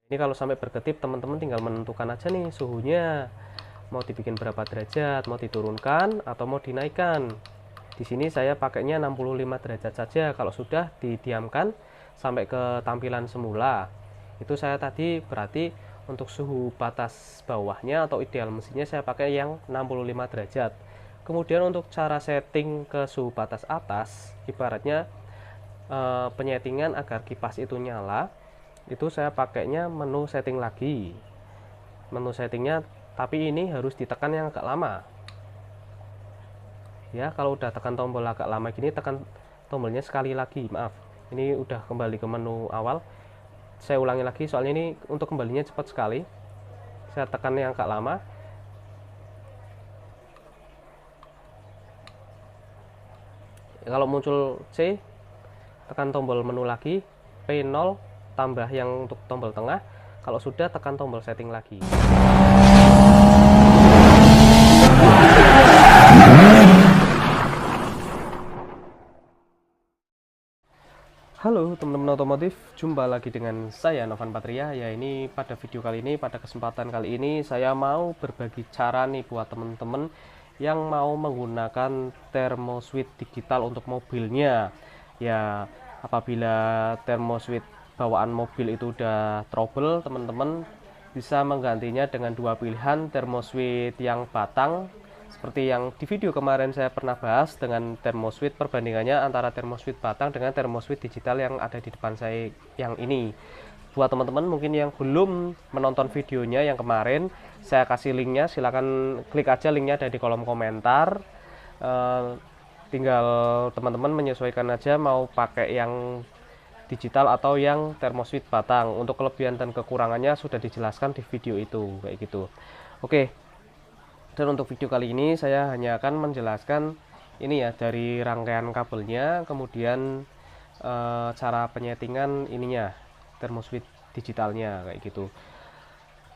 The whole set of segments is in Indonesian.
Ini kalau sampai berkedip, teman-teman tinggal menentukan aja nih suhunya, mau dibikin berapa derajat, mau diturunkan atau mau dinaikkan. Di sini saya pakainya 65 derajat saja. Kalau sudah didiamkan sampai ke tampilan semula, itu saya tadi berarti untuk suhu batas bawahnya atau ideal mesinnya saya pakai yang 65 derajat. Kemudian untuk cara setting ke suhu batas atas, ibaratnya penyetingan agar kipas itu nyala, itu saya pakainya menu setting lagi. Menu settingnya tapi ini harus ditekan yang agak lama ya. Kalau udah tekan tombol agak lama gini, tekan tombolnya sekali lagi, maaf, ini udah kembali ke menu awal. Saya ulangi lagi soalnya ini untuk kembalinya cepat sekali. Saya tekan yang agak lama. Kalau muncul C, tekan tombol menu lagi, P0 tambah yang untuk tombol tengah. Kalau sudah, tekan tombol setting lagi. Halo teman-teman otomotif, jumpa lagi dengan saya Novan Patria. Ya, ini pada video kali ini, pada kesempatan kali ini saya mau berbagi cara nih buat teman-teman yang mau menggunakan thermoswitch digital untuk mobilnya. Ya, apabila thermoswitch bawaan mobil itu udah trouble, teman-teman bisa menggantinya dengan dua pilihan thermoswitch yang batang seperti yang di video kemarin saya pernah bahas dengan thermoswitch, perbandingannya antara thermoswitch batang dengan thermoswitch digital yang ada di depan saya yang ini. Buat teman-teman mungkin yang belum menonton videonya yang kemarin, saya kasih linknya, silahkan klik aja linknya ada di kolom komentar. Tinggal teman-teman menyesuaikan aja mau pakai yang digital atau yang thermoswitch batang. Untuk kelebihan dan kekurangannya sudah dijelaskan di video itu kayak gitu. Oke. Dan untuk video kali ini saya hanya akan menjelaskan ini ya, dari rangkaian kabelnya, kemudian cara penyetingan ininya, thermoswitch digitalnya kayak gitu.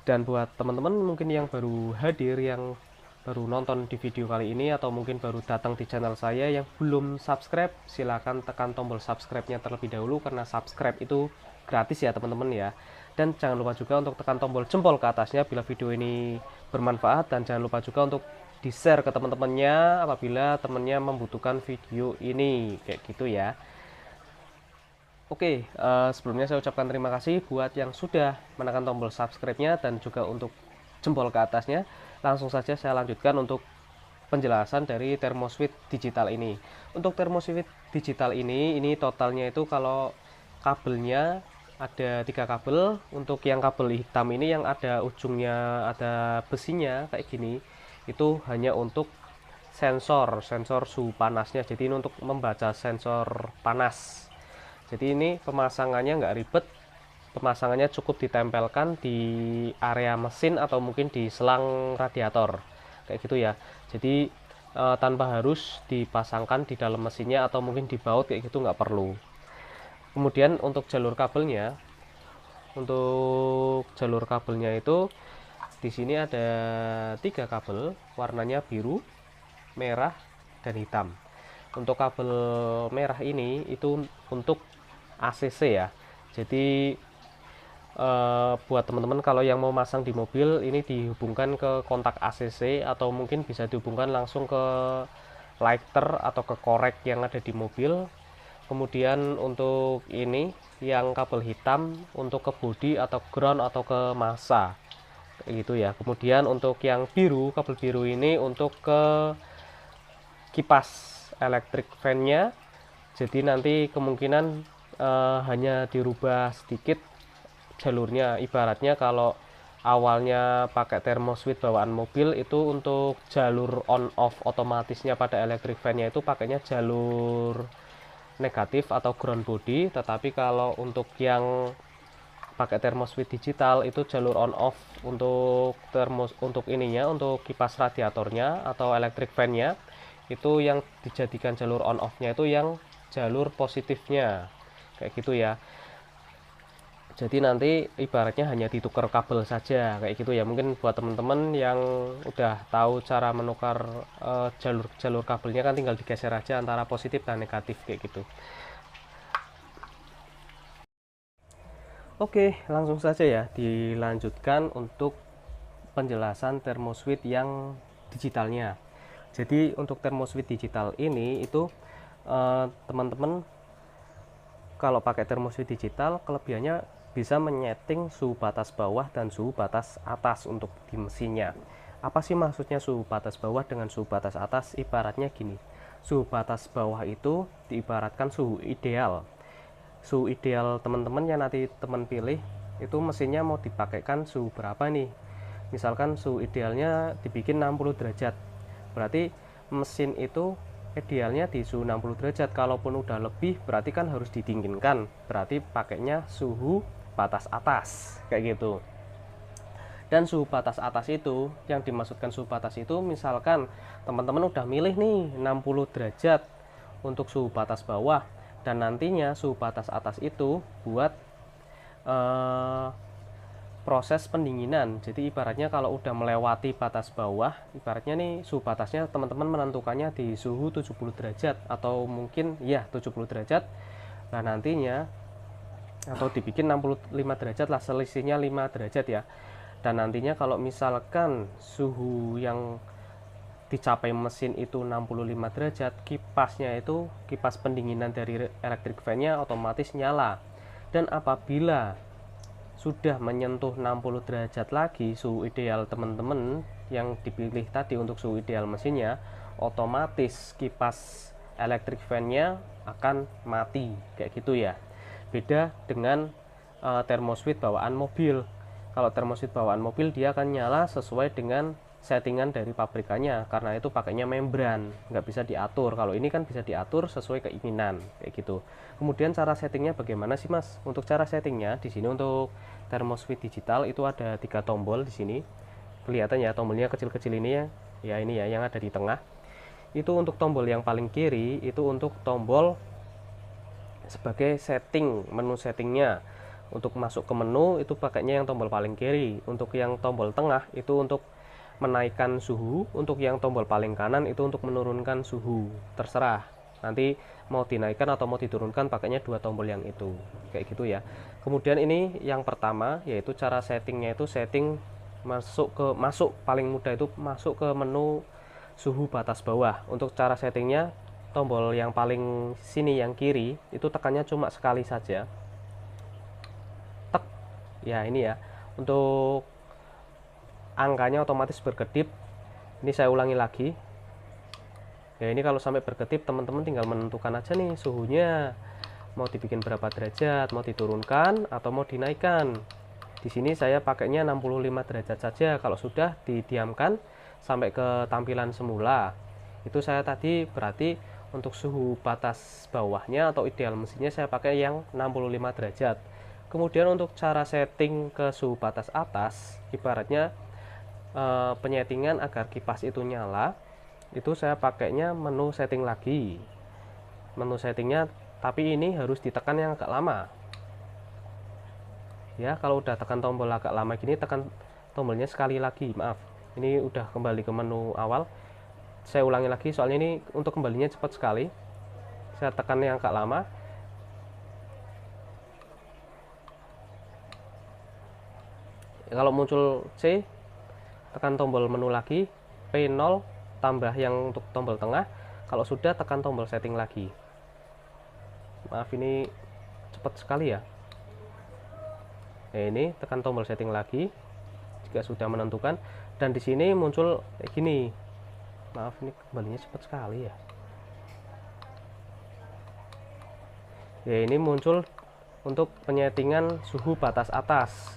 Dan buat teman-teman mungkin yang baru hadir, yang baru nonton di video kali ini atau mungkin baru datang di channel saya yang belum subscribe, silahkan tekan tombol subscribe-nya terlebih dahulu karena subscribe itu gratis ya teman-teman ya. Dan jangan lupa juga untuk tekan tombol jempol ke atasnya bila video ini bermanfaat, dan jangan lupa juga untuk di share ke teman-temannya apabila temannya membutuhkan video ini kayak gitu ya. Oke, sebelumnya saya ucapkan terima kasih buat yang sudah menekan tombol subscribe-nya dan juga untuk jempol ke atasnya. Langsung saja saya lanjutkan untuk penjelasan dari thermoswitch digital ini. Untuk thermoswitch digital ini totalnya itu kalau kabelnya ada 3 kabel. Untuk yang kabel hitam ini yang ada ujungnya ada besinya kayak gini, itu hanya untuk sensor suhu panasnya. Jadi ini untuk membaca sensor panas. Jadi ini pemasangannya nggak ribet, pemasangannya cukup ditempelkan di area mesin atau mungkin di selang radiator kayak gitu ya. Jadi tanpa harus dipasangkan di dalam mesinnya atau mungkin di baut kayak gitu, nggak perlu. Kemudian untuk jalur kabelnya, itu di sini ada 3 kabel, warnanya biru, merah, dan hitam. Untuk kabel merah ini itu untuk ACC ya. Jadi buat teman-teman kalau yang mau masang di mobil ini dihubungkan ke kontak ACC atau mungkin bisa dihubungkan langsung ke lighter atau ke korek yang ada di mobil. Kemudian untuk ini yang kabel hitam untuk ke bodi atau ground atau ke massa gitu ya. Kemudian untuk yang biru, kabel biru ini untuk ke kipas elektrik fan-nya. Jadi nanti kemungkinan hanya dirubah sedikit jalurnya. Ibaratnya kalau awalnya pakai thermoswitch bawaan mobil itu untuk jalur on off otomatisnya pada electric fan-nya itu pakainya jalur negatif atau ground body, tetapi kalau untuk yang pakai thermoswitch digital itu jalur on off untuk untuk ininya, untuk kipas radiatornya atau electric fan-nya itu yang dijadikan jalur on off-nya itu yang jalur positifnya kayak gitu ya. Jadi nanti ibaratnya hanya ditukar kabel saja kayak gitu ya. Mungkin buat teman-teman yang udah tahu cara menukar jalur kabelnya kan tinggal digeser aja antara positif dan negatif kayak gitu. Oke, langsung saja ya dilanjutkan untuk penjelasan thermoswitch yang digitalnya. Jadi untuk thermoswitch digital ini itu teman-teman kalau pakai thermoswitch digital kelebihannya bisa menyeting suhu batas bawah dan suhu batas atas untuk di mesinnya. Apa sih maksudnya suhu batas bawah dengan suhu batas atas? Ibaratnya gini, suhu batas bawah itu diibaratkan suhu ideal. Suhu ideal teman-teman yang nanti teman pilih itu mesinnya mau dipakaikan suhu berapa nih. Misalkan suhu idealnya dibikin 60 derajat, berarti mesin itu idealnya di suhu 60 derajat. Kalaupun udah lebih berarti kan harus didinginkan, berarti pakainya suhu batas atas kayak gitu. Dan suhu batas atas itu, yang dimaksudkan suhu batas itu, misalkan teman-teman udah milih nih 60 derajat untuk suhu batas bawah, dan nantinya suhu batas atas itu buat proses pendinginan. Jadi ibaratnya kalau udah melewati batas bawah, ibaratnya nih suhu batasnya teman-teman menentukannya di suhu 70 derajat atau mungkin ya 70 derajat. Nah nantinya atau dibikin 65 derajat lah, selisihnya 5 derajat ya. Dan nantinya kalau misalkan suhu yang dicapai mesin itu 65 derajat, kipasnya itu kipas pendinginan dari electric fan-nya otomatis nyala. Dan apabila sudah menyentuh 60 derajat lagi suhu ideal teman-teman yang dipilih tadi untuk suhu ideal mesinnya, otomatis kipas electric fan-nya akan mati kayak gitu ya. Beda dengan thermoswitch bawaan mobil. Kalau thermoswitch bawaan mobil dia akan nyala sesuai dengan settingan dari pabrikannya, karena itu pakainya membran, nggak bisa diatur. Kalau ini kan bisa diatur sesuai keinginan kayak gitu. Kemudian cara settingnya bagaimana sih mas? Untuk cara settingnya di sini untuk thermoswitch digital itu ada 3 tombol di sini. Kelihatan ya tombolnya kecil-kecil ini ya. Ya ini ya yang ada di tengah. Itu untuk tombol yang paling kiri itu untuk tombol sebagai setting, menu settingnya. Untuk masuk ke menu itu pakainya yang tombol paling kiri. Untuk yang tombol tengah itu untuk menaikkan suhu, untuk yang tombol paling kanan itu untuk menurunkan suhu. Terserah nanti mau dinaikkan atau mau diturunkan, pakainya 2 tombol yang itu kayak gitu ya. Kemudian ini yang pertama yaitu cara settingnya itu setting masuk paling mudah itu masuk ke menu suhu batas bawah. Untuk cara settingnya tombol yang paling sini yang kiri itu tekannya cuma sekali saja, tek ya ini ya. Untuk angkanya otomatis berkedip. Ini saya ulangi lagi ya, ini kalau sampai berkedip teman-teman tinggal menentukan aja nih suhunya mau dibikin berapa derajat, mau diturunkan atau mau dinaikkan. Di sini saya pakainya 65 derajat saja. Kalau sudah didiamkan sampai ke tampilan semula, itu saya tadi berarti untuk suhu batas bawahnya atau ideal mesinnya saya pakai yang 65 derajat. Kemudian untuk cara setting ke suhu batas atas, ibaratnya penyetingan agar kipas itu nyala, itu saya pakainya menu setting lagi. Menu settingnya tapi ini harus ditekan yang agak lama ya. Kalau udah tekan tombol agak lama gini, tekan tombolnya sekali lagi, maaf ini udah kembali ke menu awal. Saya ulangi lagi soalnya ini untuk kembalinya cepat sekali. Saya tekan yang agak lama. Kalau muncul C, tekan tombol menu lagi, P0 tambah yang untuk tombol tengah. Kalau sudah tekan tombol setting lagi. Maaf ini cepat sekali ya. Nah, ini tekan tombol setting lagi jika sudah menentukan, dan di sini muncul kayak gini. Maaf ini kembalinya cepat sekali ya. Ya ini muncul untuk penyetingan suhu batas atas.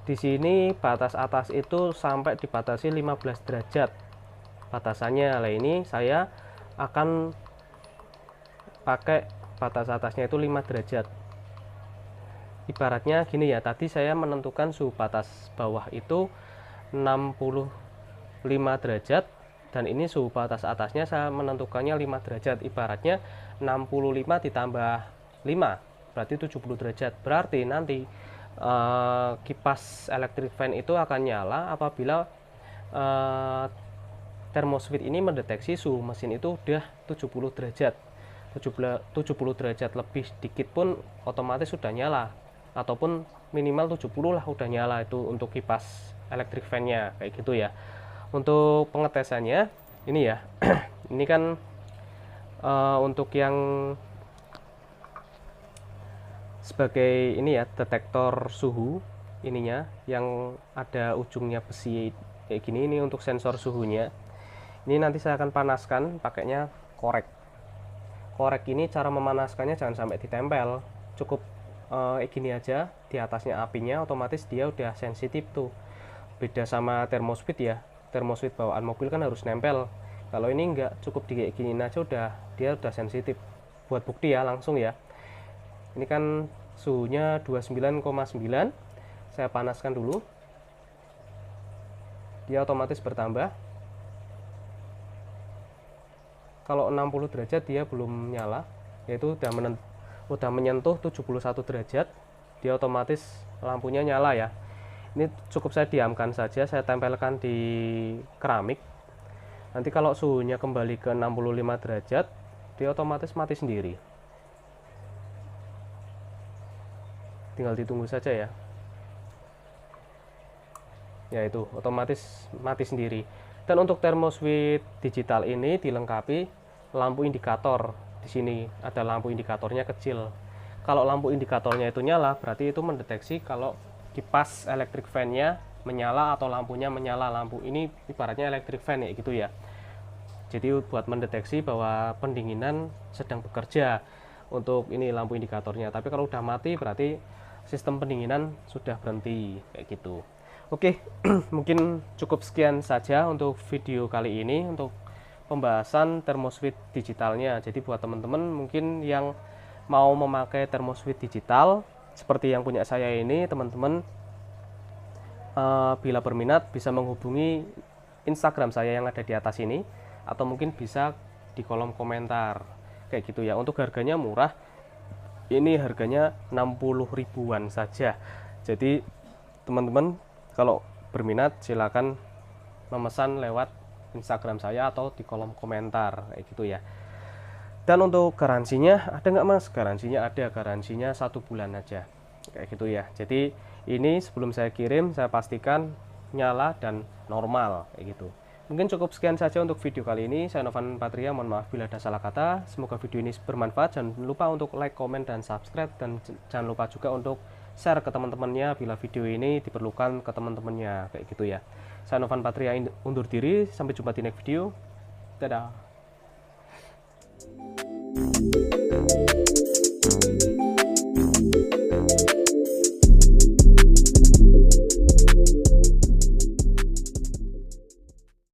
Di sini batas atas itu sampai dibatasi 15 derajat batasannya. Nah ini saya akan pakai batas atasnya itu 5 derajat. Ibaratnya gini ya, tadi saya menentukan suhu batas bawah itu 65 derajat, dan ini suhu batas atasnya saya menentukannya 5 derajat. Ibaratnya 65 ditambah 5 berarti 70 derajat. Berarti nanti kipas electric fan itu akan nyala apabila thermoswitch ini mendeteksi suhu mesin itu udah 70 derajat. 70 derajat lebih sedikit pun otomatis sudah nyala. ataupun minimal 70 lah udah nyala itu untuk kipas electric fan-nya kayak gitu ya. Untuk pengetesannya ini ya. Ini kan untuk yang sebagai ini ya, detektor suhu ininya yang ada ujungnya besi kayak gini, ini untuk sensor suhunya. Ini nanti saya akan panaskan pakainya korek. Korek ini cara memanaskannya jangan sampai ditempel, cukup gini aja di atasnya apinya, otomatis dia udah sensitif tuh. Beda sama termosfit ya, termosfit bawaan mobil kan harus nempel. Kalau ini enggak, cukup di kayak gini aja udah dia udah sensitif. Buat bukti ya langsung ya. Ini kan suhunya 29,9. Saya panaskan dulu. Dia otomatis bertambah. Kalau 60 derajat dia belum nyala, yaitu udah menyentuh 71 derajat, dia otomatis lampunya nyala ya. Ini cukup saya diamkan saja, saya tempelkan di keramik. Nanti kalau suhunya kembali ke 65 derajat, dia otomatis mati sendiri. Tinggal ditunggu saja ya. Ya itu otomatis mati sendiri. Dan untuk thermoswitch digital ini dilengkapi lampu indikator. Di sini ada lampu indikatornya kecil. Kalau lampu indikatornya itu nyala, berarti itu mendeteksi kalau kipas electric fan-nya menyala atau lampunya menyala. Lampu ini ibaratnya electric fan ya gitu ya. Jadi buat mendeteksi bahwa pendinginan sedang bekerja untuk ini lampu indikatornya. Tapi kalau udah mati berarti sistem pendinginan sudah berhenti kayak gitu. Oke, mungkin cukup sekian saja untuk video kali ini untuk pembahasan thermoswitch digitalnya. Jadi buat teman-teman mungkin yang mau memakai thermoswitch digital seperti yang punya saya ini, teman-teman bila berminat bisa menghubungi Instagram saya yang ada di atas ini, atau mungkin bisa di kolom komentar kayak gitu ya. Untuk harganya murah, ini harganya 60 ribuan saja. Jadi teman-teman kalau berminat silakan memesan lewat Instagram saya atau di kolom komentar kayak gitu ya. Dan untuk garansinya ada nggak mas? Garansinya ada, garansinya 1 bulan aja kayak gitu ya. Jadi ini sebelum saya kirim saya pastikan nyala dan normal kayak gitu. Mungkin cukup sekian saja untuk video kali ini. Saya Novan Patria, mohon maaf bila ada salah kata. Semoga video ini bermanfaat. Jangan lupa untuk like, komen, dan subscribe. Dan jangan lupa juga untuk share ke teman-temannya bila video ini diperlukan ke teman-temannya kayak gitu ya. Saya Novan Patria undur diri. Sampai jumpa di next video. Dadah.